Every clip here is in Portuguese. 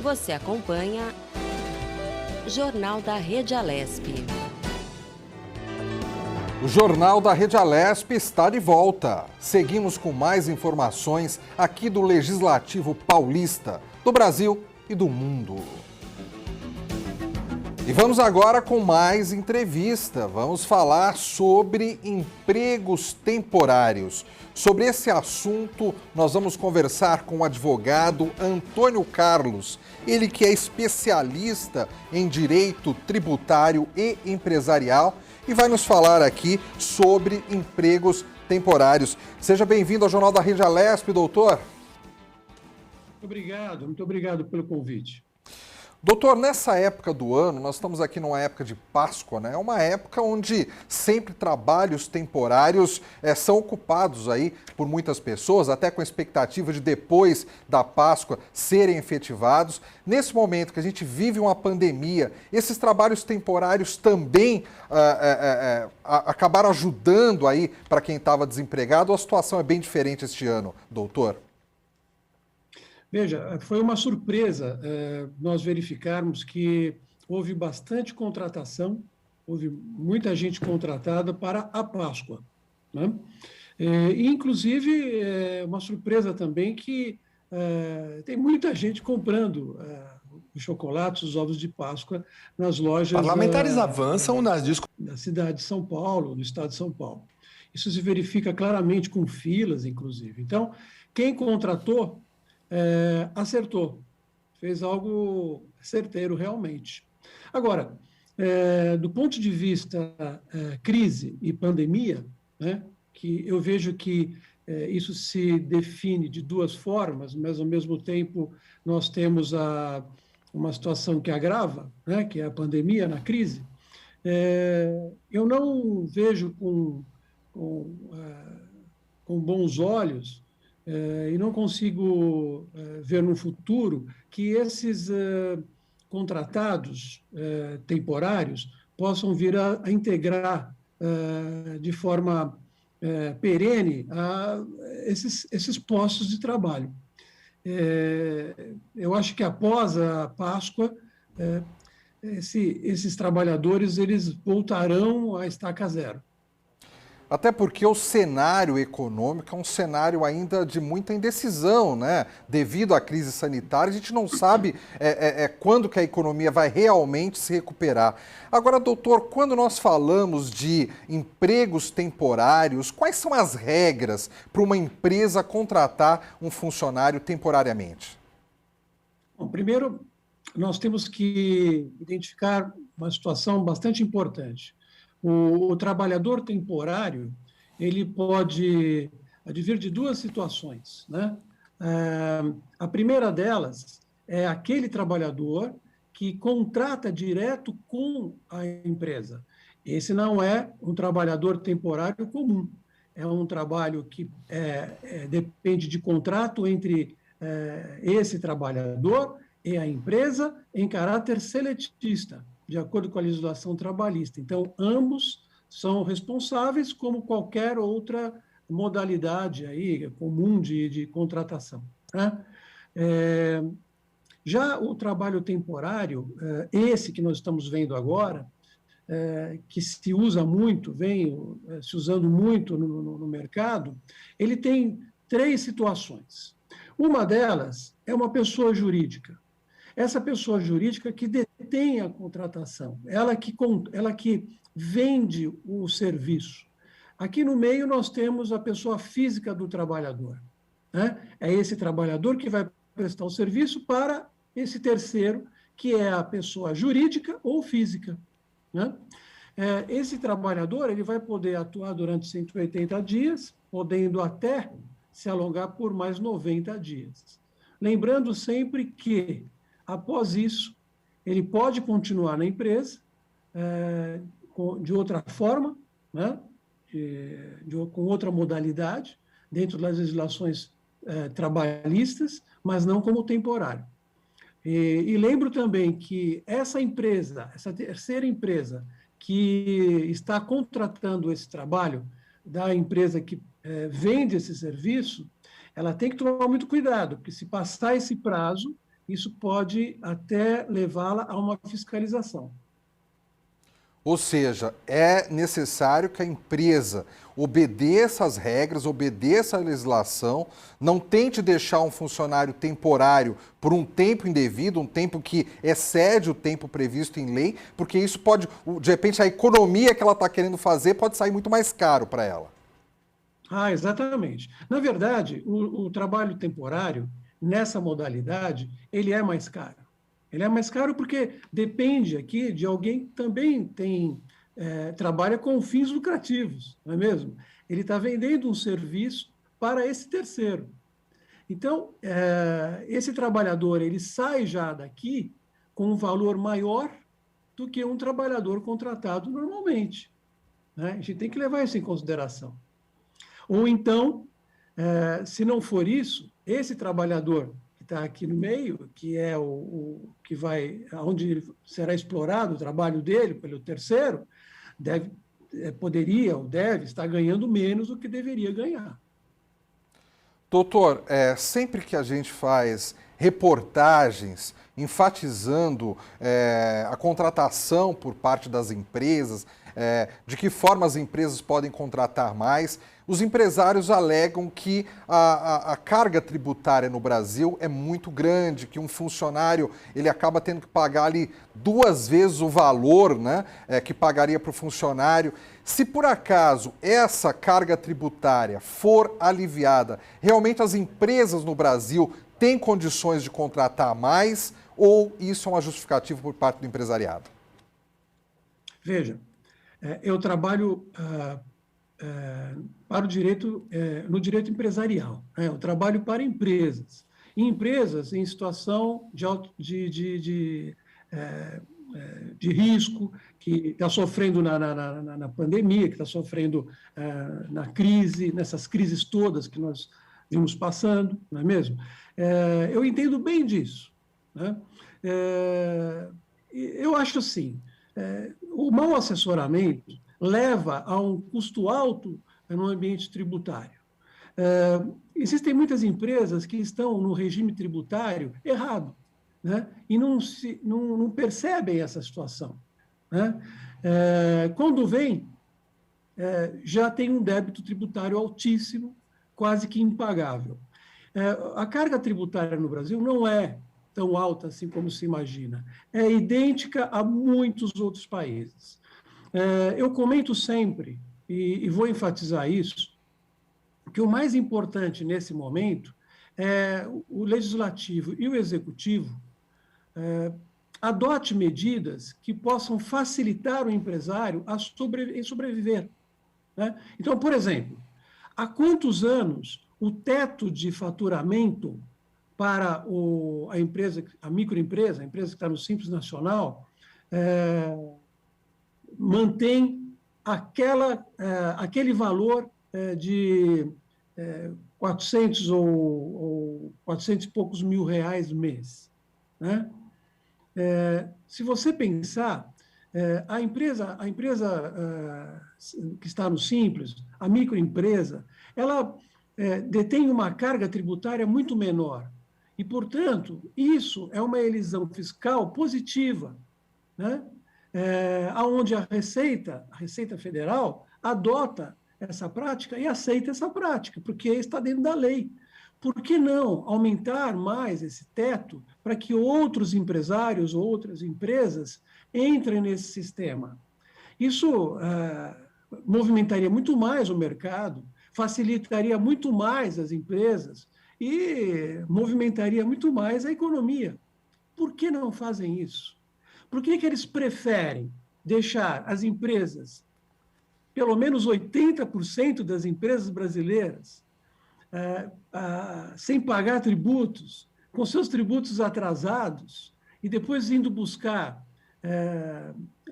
Você acompanha Jornal da Rede Alesp. O Jornal da Rede Alesp está de volta. Seguimos com mais informações aqui do Legislativo Paulista, do Brasil e do mundo. E vamos agora com mais entrevista. Vamos falar sobre empregos temporários. Sobre esse assunto, nós vamos conversar com o advogado Antônio Carlos, ele que é especialista em direito tributário e empresarial e vai nos falar aqui sobre empregos temporários. Seja bem-vindo ao Jornal da Rede Alesp, doutor. Muito obrigado pelo convite. Doutor, nessa época do ano, nós estamos aqui numa época de Páscoa, né? É uma época onde sempre trabalhos temporários são ocupados aí por muitas pessoas, até com a expectativa de depois da Páscoa serem efetivados. Nesse momento que a gente vive uma pandemia, esses trabalhos temporários também acabaram ajudando aí para quem estava desempregado, ou a situação é bem diferente este ano, doutor? Veja, foi uma surpresa nós verificarmos que houve bastante contratação, houve muita gente contratada para a Páscoa, né? Inclusive, uma surpresa também que tem muita gente comprando os chocolates, os ovos de Páscoa nas lojas parlamentares avançam nas da cidade de São Paulo, do estado de São Paulo. Isso se verifica claramente com filas, inclusive. Então, quem contratou acertou, fez algo certeiro realmente. Agora, do ponto de vista crise e pandemia, né, que eu vejo que isso se define de duas formas, mas ao mesmo tempo nós temos uma situação que agrava, né, que é a pandemia na crise. Eu não vejo com bons olhos e não consigo ver no futuro que esses contratados temporários possam vir a integrar de forma perene esses postos de trabalho. Eu acho que após a Páscoa, esses trabalhadores eles voltarão à estaca zero. Até porque o cenário econômico é um cenário ainda de muita indecisão, né? Devido à crise sanitária, a gente não sabe quando que a economia vai realmente se recuperar. Agora, doutor, quando nós falamos de empregos temporários, quais são as regras para uma empresa contratar um funcionário temporariamente? Bom, primeiro, nós temos que identificar uma situação bastante importante. O trabalhador temporário, ele pode advir de duas situações, né? A primeira delas é aquele trabalhador que contrata direto com a empresa. Esse não é um trabalhador temporário comum, é um trabalho que depende de contrato entre esse trabalhador e a empresa em caráter seletista, de acordo com a legislação trabalhista. Então, ambos são responsáveis como qualquer outra modalidade aí comum de contratação, né? Já o trabalho temporário, esse que nós estamos vendo agora, que se usa muito, vem se usando muito no mercado, ele tem três situações. Uma delas é uma pessoa jurídica. Essa pessoa jurídica que detém a contratação, ela que vende o serviço. Aqui no meio nós temos a pessoa física do trabalhador, né? É esse trabalhador que vai prestar o serviço para esse terceiro, que é a pessoa jurídica ou física, né? Esse trabalhador ele vai poder atuar durante 180 dias, podendo até se alongar por mais 90 dias. Lembrando sempre que após isso, ele pode continuar na empresa de outra forma, né? Com outra modalidade, dentro das legislações trabalhistas, mas não como temporário. E lembro também que essa empresa, essa terceira empresa que está contratando esse trabalho da empresa que vende esse serviço, ela tem que tomar muito cuidado, porque se passar esse prazo, isso pode até levá-la a uma fiscalização. Ou seja, é necessário que a empresa obedeça às regras, obedeça à legislação, não tente deixar um funcionário temporário por um tempo indevido, um tempo que excede o tempo previsto em lei, porque isso pode, de repente, a economia que ela está querendo fazer pode sair muito mais caro para ela. Ah, exatamente. Na verdade, o trabalho temporário, nessa modalidade, ele é mais caro. Ele é mais caro porque depende aqui de alguém que também trabalha com fins lucrativos, não é mesmo? Ele está vendendo um serviço para esse terceiro. Então, esse trabalhador ele sai já daqui com um valor maior do que um trabalhador contratado normalmente, né? A gente tem que levar isso em consideração. Ou então, se não for isso, esse trabalhador que está aqui no meio, que é o que vai, onde será explorado o trabalho dele pelo terceiro, poderia ou deve estar ganhando menos do que deveria ganhar. Doutor, sempre que a gente faz reportagens enfatizando a contratação por parte das empresas, de que forma as empresas podem contratar mais, os empresários alegam que a carga tributária no Brasil é muito grande, que um funcionário ele acaba tendo que pagar ali 2 vezes o valor, né, que pagaria para o funcionário. Se por acaso essa carga tributária for aliviada, realmente as empresas no Brasil têm condições de contratar mais ou isso é uma justificativa por parte do empresariado? Veja, eu trabalho para o direito, no direito empresarial. Eu trabalho para empresas. E empresas em situação de risco, que está sofrendo na pandemia, que está sofrendo na crise, nessas crises todas que nós vimos passando, não é mesmo? Eu entendo bem disso, né? Eu acho assim, o mau assessoramento leva a um custo alto no ambiente tributário. Existem muitas empresas que estão no regime tributário errado, né? E não percebem essa situação, né? Quando vem, já tem um débito tributário altíssimo, quase que impagável. A carga tributária no Brasil não é tão alta assim como se imagina. É idêntica a muitos outros países. Eu comento sempre, e vou enfatizar isso, que o mais importante nesse momento é o legislativo e o executivo adote medidas que possam facilitar o empresário em sobreviver, né? Então, por exemplo, há quantos anos o teto de faturamento para a microempresa, a empresa que está no Simples Nacional, mantém aquele valor de 400 ou 400 e poucos mil reais mês, né? Se você pensar, a empresa que está no Simples, a microempresa, ela detém uma carga tributária muito menor. E, portanto, isso é uma elisão fiscal positiva, né? Onde a Receita Federal adota essa prática e aceita essa prática, porque está dentro da lei. Por que não aumentar mais esse teto para que outros empresários ou outras empresas entrem nesse sistema? Isso movimentaria muito mais o mercado, facilitaria muito mais as empresas e movimentaria muito mais a economia. Por que não fazem isso? Por que eles preferem deixar as empresas, pelo menos 80% das empresas brasileiras, sem pagar tributos, com seus tributos atrasados, e depois indo buscar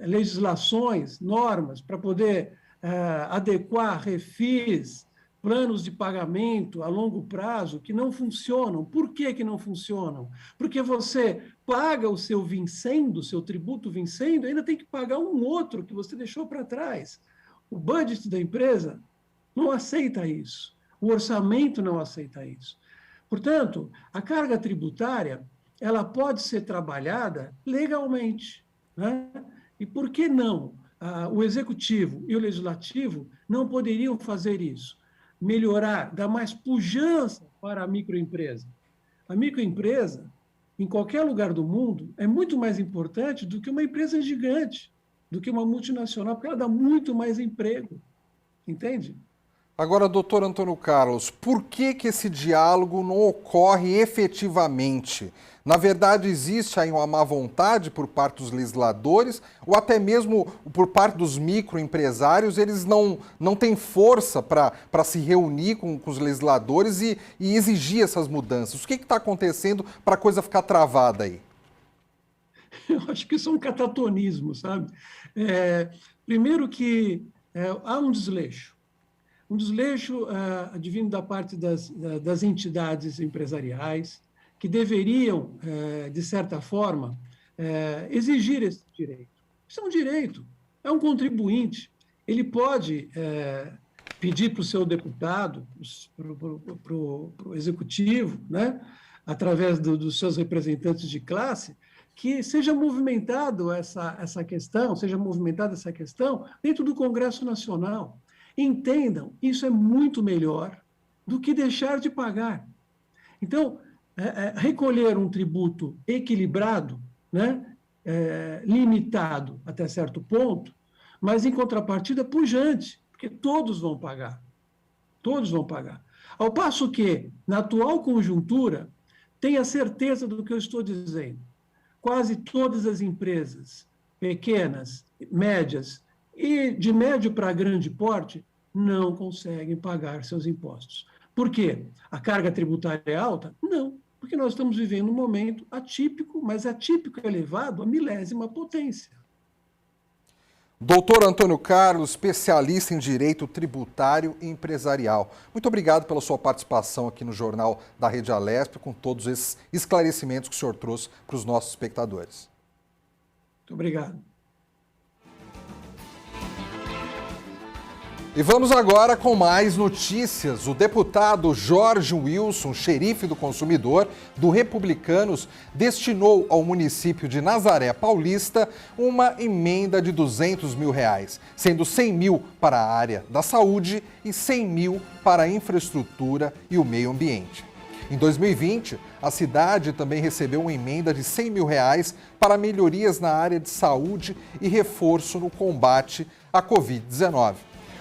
legislações, normas, para poder adequar refis, planos de pagamento a longo prazo que não funcionam? Por que não funcionam? Porque você paga o seu vencendo, o seu tributo vencendo, ainda tem que pagar um outro que você deixou para trás. O budget da empresa não aceita isso. O orçamento não aceita isso. Portanto, a carga tributária ela pode ser trabalhada legalmente, né? E por que não? O Executivo e o Legislativo não poderiam fazer isso. Melhorar, dar mais pujança para a microempresa. A microempresa, em qualquer lugar do mundo, é muito mais importante do que uma empresa gigante, do que uma multinacional, porque ela dá muito mais emprego. Entende? Agora, doutor Antônio Carlos, por que esse diálogo não ocorre efetivamente? Na verdade, existe aí uma má vontade por parte dos legisladores ou até mesmo por parte dos microempresários, eles não têm força para se reunir com os legisladores e exigir essas mudanças. O que está acontecendo para a coisa ficar travada aí? Eu acho que isso é um catatonismo, sabe? Primeiro que há um desleixo. Um desleixo advindo da parte das entidades empresariais, que deveriam, de certa forma, exigir esse direito. Isso é um direito, é um contribuinte. Ele pode pedir para o seu deputado, para o executivo, né, através dos seus representantes de classe, que seja movimentado essa questão, dentro do Congresso Nacional. Entendam, isso é muito melhor do que deixar de pagar. Então, recolher um tributo equilibrado, né, limitado até certo ponto, mas em contrapartida pujante, porque todos vão pagar. Todos vão pagar. Ao passo que, na atual conjuntura, tenha certeza do que eu estou dizendo. Quase todas as empresas, pequenas, médias e de médio para grande porte, não conseguem pagar seus impostos. Por quê? A carga tributária é alta? Não, porque nós estamos vivendo um momento atípico, mas atípico elevado à milésima potência. Doutor Antônio Carlos, especialista em direito tributário e empresarial. Muito obrigado pela sua participação aqui no Jornal da Rede Alesp, com todos esses esclarecimentos que o senhor trouxe para os nossos espectadores. Muito obrigado. E vamos agora com mais notícias. O deputado Jorge Wilson, xerife do consumidor do Republicanos, destinou ao município de Nazaré Paulista uma emenda de R$200 mil, sendo 100 mil para a área da saúde e 100 mil para a infraestrutura e o meio ambiente. Em 2020, a cidade também recebeu uma emenda de R$100 mil para melhorias na área de saúde e reforço no combate à Covid-19.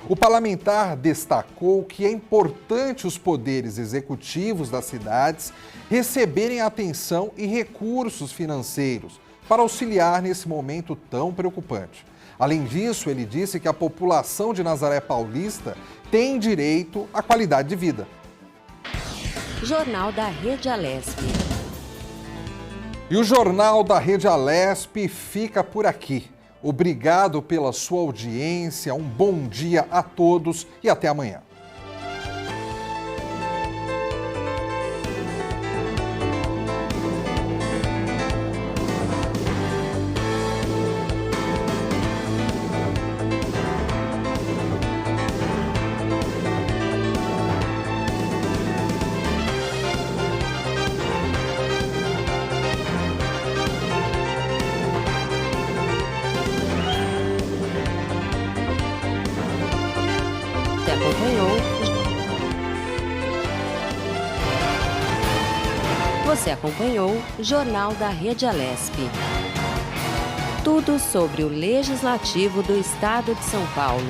O parlamentar destacou que é importante os poderes executivos das cidades receberem atenção e recursos financeiros para auxiliar nesse momento tão preocupante. Além disso, ele disse que a população de Nazaré Paulista tem direito à qualidade de vida. Jornal da Rede Alesp. E o Jornal da Rede Alesp fica por aqui. Obrigado pela sua audiência, um bom dia a todos e até amanhã. Você acompanhou o Jornal da Rede Alesp. Tudo sobre o Legislativo do Estado de São Paulo.